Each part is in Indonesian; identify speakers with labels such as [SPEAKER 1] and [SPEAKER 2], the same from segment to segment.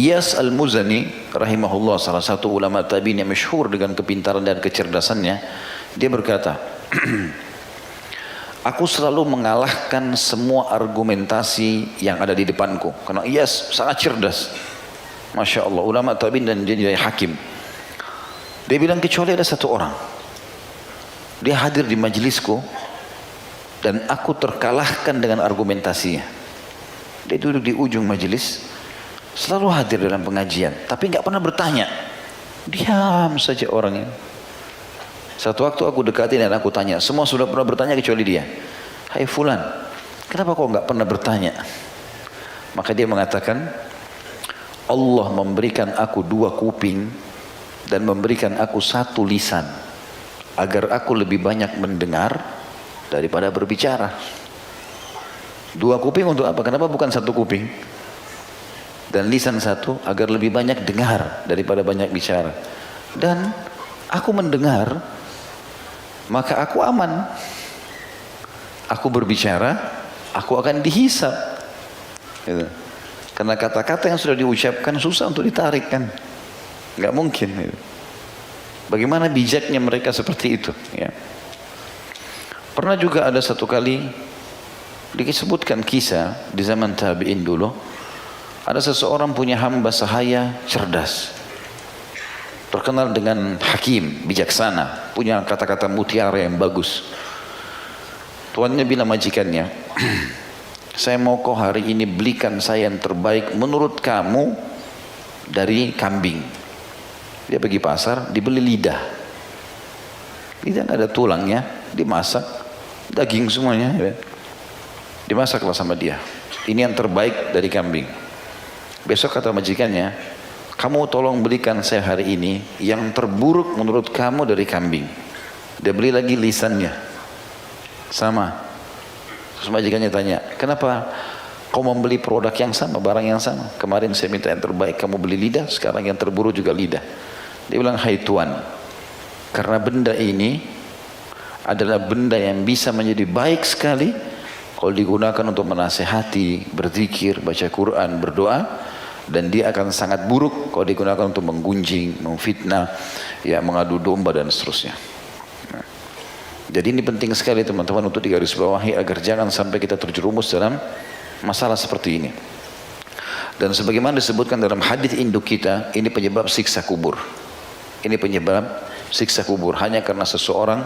[SPEAKER 1] Iyas Al-Muzani rahimahullah, salah satu ulama tabi'in yang masyhur dengan kepintaran dan kecerdasannya, dia berkata, aku selalu mengalahkan semua argumentasi yang ada di depanku. Karena Iyas sangat cerdas. Masya Allah, ulama tabi'in dan jadi hakim. Dia bilang kecuali ada satu orang. Dia hadir di majelisku dan aku terkalahkan dengan argumentasinya. Dia duduk di ujung majelis, selalu hadir dalam pengajian, tapi nggak pernah bertanya. Diam saja orangnya. Satu waktu aku dekati dan aku tanya, semua sudah pernah bertanya kecuali dia. Hai fulan, kenapa kau nggak pernah bertanya? Maka dia mengatakan, Allah memberikan aku 2 kuping dan memberikan aku 1 lisan agar aku lebih banyak mendengar daripada berbicara. 2 kuping untuk apa? Kenapa bukan 1 kuping? Dan lisan 1 agar lebih banyak dengar daripada banyak bicara. Dan aku mendengar, maka aku aman. Aku berbicara, aku akan dihisap. Gitu. Karena kata-kata yang sudah diucapkan susah untuk ditarik kan, nggak mungkin. Gitu. Bagaimana bijaknya mereka seperti itu? Ya. Pernah juga ada satu kali disebutkan kisah di zaman tabi'in dulu. Ada seseorang punya hamba sahaya cerdas, terkenal dengan hakim, bijaksana, punya kata-kata mutiara yang bagus. Tuannya bilang majikannya, saya mau kau hari ini belikan saya yang terbaik menurut kamu dari kambing. Dia pergi pasar, dibeli lidah. Lidah nggak ada tulangnya, dimasak, daging semuanya. Ya. Dimasaklah sama dia. Ini yang terbaik dari kambing. Besok kata majikannya, kamu tolong belikan saya hari ini yang terburuk menurut kamu dari kambing. Dia beli lagi lisannya. Sama. Terus majikannya tanya, kenapa kau membeli produk yang sama, barang yang sama? Kemarin saya minta yang terbaik, kamu beli lidah, sekarang yang terburuk juga lidah. Dia bilang, hai tuan, karena benda ini adalah benda yang bisa menjadi baik sekali kalau digunakan untuk menasehati, berzikir, baca Quran, berdoa, dan dia akan sangat buruk kalau digunakan untuk menggunjing, memfitnah, ya, mengadu domba dan seterusnya. Nah, jadi ini penting sekali teman-teman untuk digarisbawahi agar jangan sampai kita terjerumus dalam masalah seperti ini. Dan sebagaimana disebutkan dalam hadis induk kita, ini penyebab siksa kubur. Ini penyebab siksa kubur hanya karena seseorang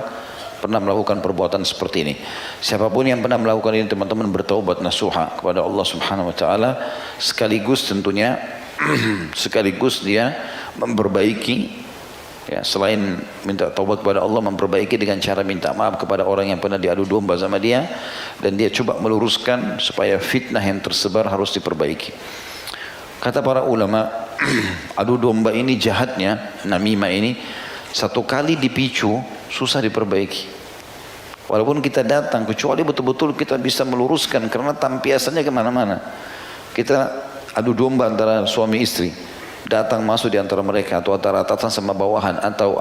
[SPEAKER 1] pernah melakukan perbuatan seperti ini. Siapapun yang pernah melakukan ini teman-teman bertaubat nasuha kepada Allah Subhanahu wa taala, sekaligus tentunya sekaligus dia memperbaiki, ya, selain minta taubat kepada Allah, memperbaiki dengan cara minta maaf kepada orang yang pernah diadu domba sama dia, dan dia coba meluruskan supaya fitnah yang tersebar harus diperbaiki. Kata para ulama, adu domba ini jahatnya, namimah ini, 1 kali dipicu susah diperbaiki. Walaupun kita datang, kecuali betul-betul kita bisa meluruskan, karena tampiasannya kemana-mana. Kita adu domba antara suami istri, datang masuk di antara mereka, atau antara atasan sama bawahan, atau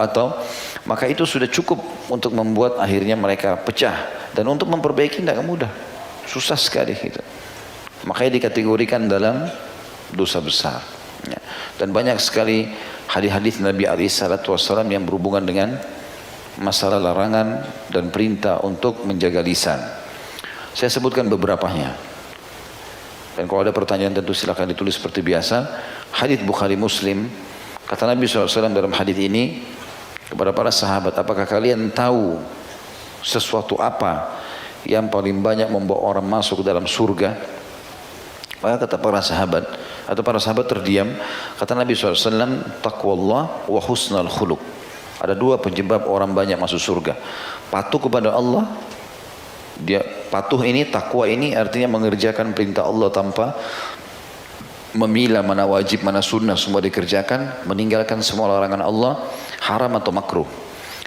[SPEAKER 1] maka itu sudah cukup untuk membuat akhirnya mereka pecah. Dan untuk memperbaiki tidak mudah, susah sekali gitu. Makanya dikategorikan dalam dosa besar. Ya. Dan banyak sekali hadis-hadis Nabi SAW yang berhubungan dengan masalah larangan dan perintah untuk menjaga lisan. Saya sebutkan beberapanya. Dan kalau ada pertanyaan tentu silakan ditulis seperti biasa. Hadis Bukhari Muslim, kata Nabi SAW dalam hadis ini kepada para sahabat, apakah kalian tahu sesuatu apa yang paling banyak membawa orang masuk ke dalam surga? Maka kata para sahabat, atau para sahabat terdiam, kata Nabi SAW, taqwallah wa husnal khuluq. Ada 2 penyebab orang banyak masuk surga. Patuh kepada Allah. Dia patuh ini, takwa ini artinya mengerjakan perintah Allah tanpa memilah mana wajib, mana sunnah, semua dikerjakan, meninggalkan semua larangan Allah, haram atau makruh.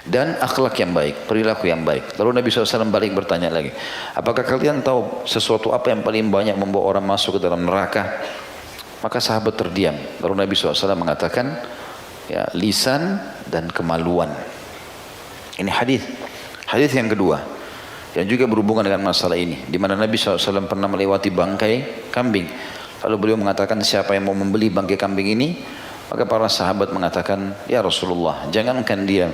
[SPEAKER 1] Dan akhlak yang baik, perilaku yang baik. Lalu Nabi SAW balik bertanya lagi, apakah kalian tahu sesuatu apa yang paling banyak membawa orang masuk ke dalam neraka? Maka sahabat terdiam. Lalu Nabi SAW mengatakan, ya, lisan dan kemaluan. Ini hadis yang kedua yang juga berhubungan dengan masalah ini, di mana Nabi SAW pernah melewati bangkai kambing, Lalu beliau mengatakan, siapa yang mau membeli bangkai kambing ini? Maka para sahabat mengatakan, ya Rasulullah, jangankan dia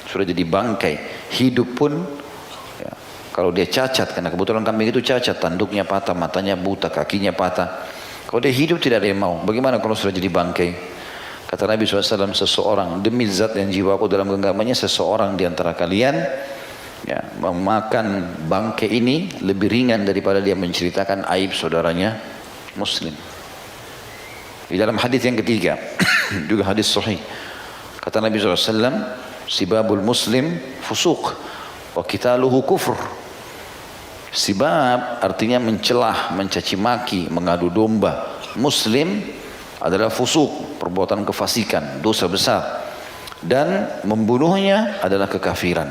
[SPEAKER 1] sudah jadi bangkai, hidup pun, ya, kalau dia cacat, karena kebetulan kambing itu cacat, tanduknya patah, matanya buta, kakinya patah. Kalau dia hidup tidak ada yang mau. Bagaimana kalau sudah jadi bangkai? Kata Nabi SAW, seseorang, demi zat yang jiwaku dalam genggamannya, seseorang di antara kalian, ya, memakan bangkai ini lebih ringan daripada dia menceritakan aib saudaranya Muslim. Di dalam hadis yang ketiga, juga hadis sahih, kata Nabi SAW, sibabul muslim fusuk wa qitaluhu kufur. Sibab artinya mencelah, mencaci maki, mengadu domba muslim adalah fusuk, perbuatan kefasikan, dosa besar, dan membunuhnya adalah kekafiran.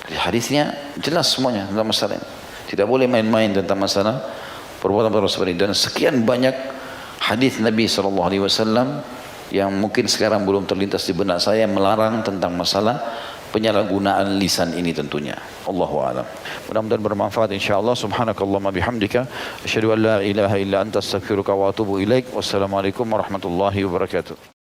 [SPEAKER 1] Di hadisnya jelas semuanya tentang masalah ini. Tidak boleh main-main tentang masalah perbuatan seperti ini. Dan sekian banyak hadis Nabi SAW yang mungkin sekarang belum terlintas di benak saya, melarang tentang masalah penyalahgunaan lisan ini tentunya. Allahu a'lam. Mudah-mudahan bermanfaat insyaallah. Subhanakallahumma bihamdika asyhadu an la ilaha illa anta astaghfiruka wa atubu ilaik. Wassalamualaikum warahmatullahi wabarakatuh.